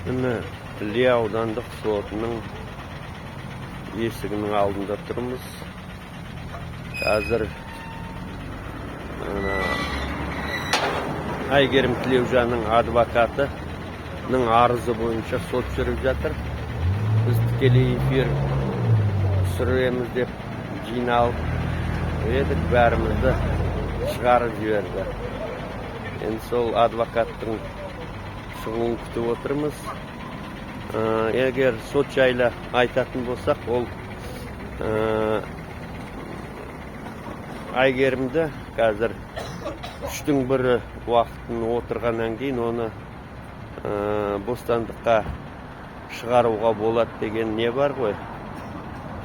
Міне Іле аудандық сотының есігінің алдында тұрмыз. Қазір Айгерім Тілеужанның адвокатының арызы бойынша сот жүріп жатыр. Біз тікелей эфир түсіреміз деп жиналып едік, бәрімізді шығарып жіберді. Енді сол адвокаттың шығуын күтіп отырмыз. Егер сот жайлы айтатын болсақ, ол Айгерімді қазір 1/3 уақытын отырғаннан кейін оны бостандыққа шығаруға болады деген не бар ғой.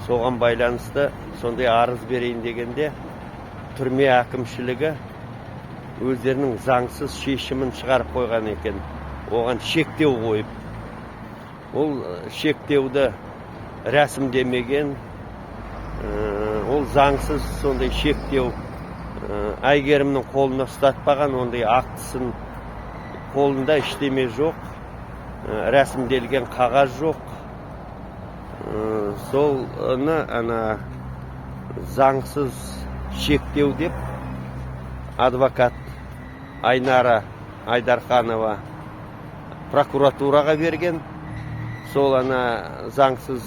Соған байланысты сондай арыз берейін дегенде түрме әкімшілігі өздерінің заңсыз шешімін шығарып қойған екен. Оған шектеу қойып, ол шектеуді рәсімдемеген, ол заңсыз сондай шектеу Айгерімнің қолына ұстатпаған, ондай актісін қолында іштеме жоқ, рәсімделген қағаз жоқ. Солны заңсыз шектеу деп адвокат Айнара Айдарханова прокуратураға берген. Сол заңсыз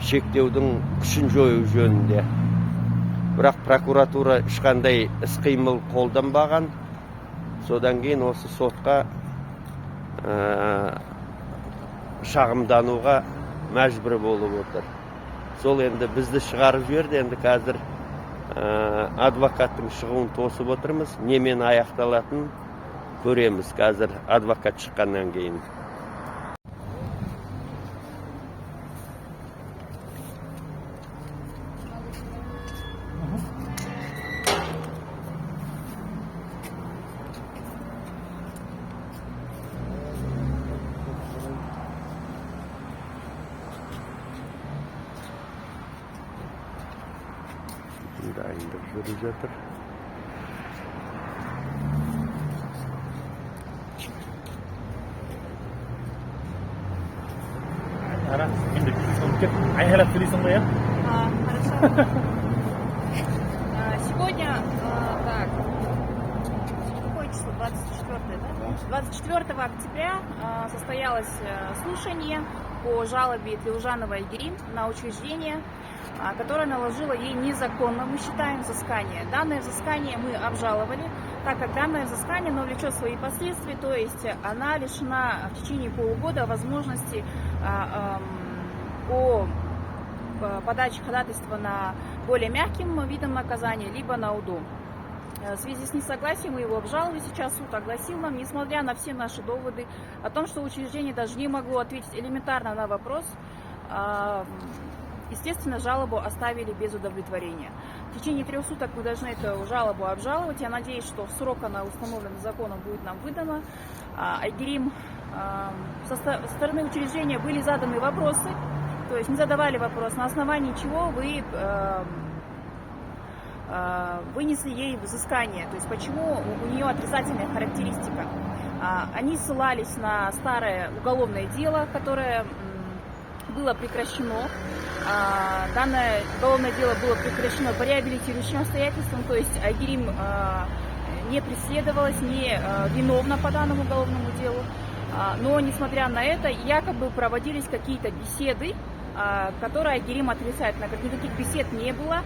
шектеудің күшін жою жөнінде. Бірақ прокуратура ешқандай іс-қимыл қолданбаған. Содан кейін осы сотқа шағымдануға мәжбүр болып отыр. Сол енді бізді шығарып жіберді. Енді қазір адвокаттың шығуын тосып отырмыз. Немен аяқталатын көреміз қазір адвокат шыққаннан кейін. Дайындық жүріп жатыр. Айқайлап сөйлейсің ғой, Хорошо. Сегодня, какое число? 24, да? 24 октября состоялось слушание по жалобе Тілеужановой Айгерим на учреждение, которое наложило ей незаконно, мы считаем, взыскание. Данное взыскание мы обжаловали, так как данное взыскание влечет свои последствия, то есть она лишена в течение полугода возможности по подаче ходатайства на более мягким видом наказания, либо на УДО. В связи с несогласием мы его обжаловали, сейчас суд огласил нам, несмотря на все наши доводы о том, что учреждение даже не могло ответить элементарно на вопрос, естественно, жалобу оставили без удовлетворения. В течение 3 суток мы должны эту жалобу обжаловать. Я надеюсь, что в срок она установлена законом будет нам выдана. Айгерим, со стороны учреждения были заданы вопросы, то есть мы задавали вопрос, на основании чего вы вынесли ей взыскание, то есть почему у нее отрицательная характеристика. Они ссылались на старое уголовное дело, которое было прекращено. Данное уголовное дело было прекращено по реабилитирующим обстоятельствам, то есть Айгерим не преследовалась, не виновна по данному уголовному делу. Но, несмотря на это, якобы проводились какие-то беседы, которые Айгерим отрицает. Никаких бесед не было,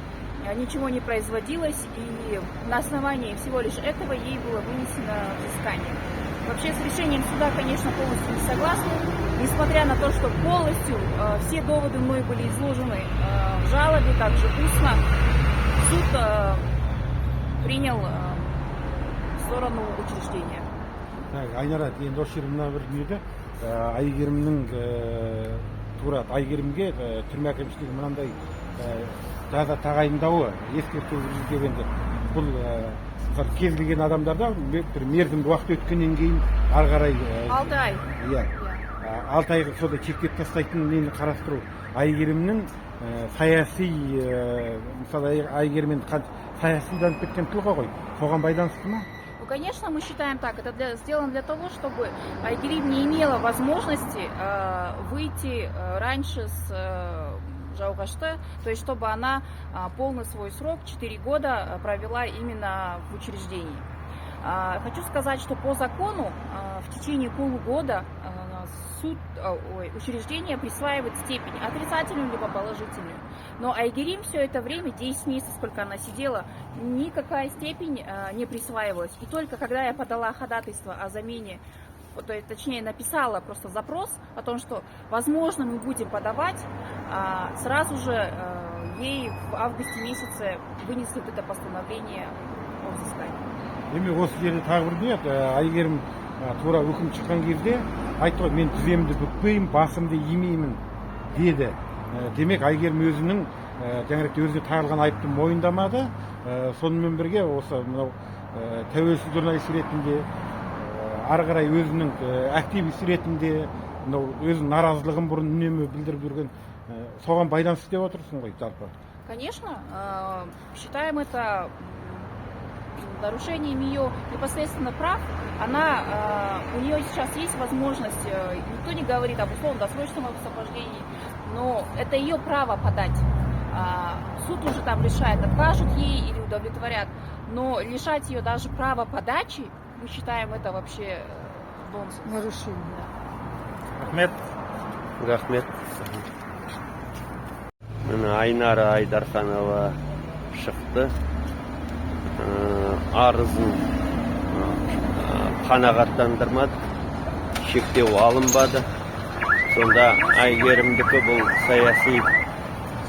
ничего не производилось, и на основании всего лишь этого ей было вынесено взыскание. Вообще с решением суда, конечно, полностью не согласны, несмотря на то, что полностью все доводы мной были изложены в жалобе, также устно, суд принял сторону учреждения. Айнара, енді осы жерде мына бір дүниеде Айгерімнің тура Айгерімге түрме әкімшілігі мынандай жаза тағайындауы ескерту жүргізген. Енді бұл кез келген адамдарда бір мерзімді уақыт өткеннен кейін ары қарай 6 ай. Иә. 6 айға сода шектеп тастайтын нені қарастыру. Айгерімнің саяси, мысалы Айгерім саясилданып кеткен тұлға ғой. Соған байланысты ма? Ну, конечно, мы считаем так. Это сделано для того, чтобы Айгерим не имела возможности выйти раньше с Жаугашты, то есть чтобы она полный свой срок, 4 года, провела именно в учреждении. Хочу сказать, что по закону в течение полугода учреждение присваивает степень отрицательную либо положительную. Но Айгерим все это время, 10 месяцев, сколько она сидела, никакая степень не присваивалась. И только когда я подала ходатайство о замене, то есть, точнее, написала просто запрос о том, что, возможно, мы будем подавать, сразу же ей в августе месяце вынесли вот это постановление о взыскании. Эми осы жерде тағы бір не, Айгерім тура үкім шыққан кезде айтты ғой, мен тіземді бүкпеймін, басымды имеймін деді. Демек Айгерім өзінің жаңағыдай өзіне тағылған айыпты мойындамады. Сонымен бірге осы мынау тәуелсіз журналист ретінде, ары қарай өзінің активист ретінде мынау өзінің наразылығын бұрын үнемі білдіріп жүрген, соған байланысты деп отырсың ғой жалпы. Конечно, считаем это нарушением ее непосредственно прав. У нее сейчас есть возможность, никто не говорит об условно-досрочном освобождении, но это ее право подать. Суд уже там решает, откажут ей или удовлетворят, но лишать ее даже права подачи, мы считаем это вообще нонсенс. Нарушение. Рахмет. Рахмет. Айнара Айдарханова шықты. Арызын қанағаттандырмады, шектеу алынбады. Сонда Айгерімдікі бұл саяси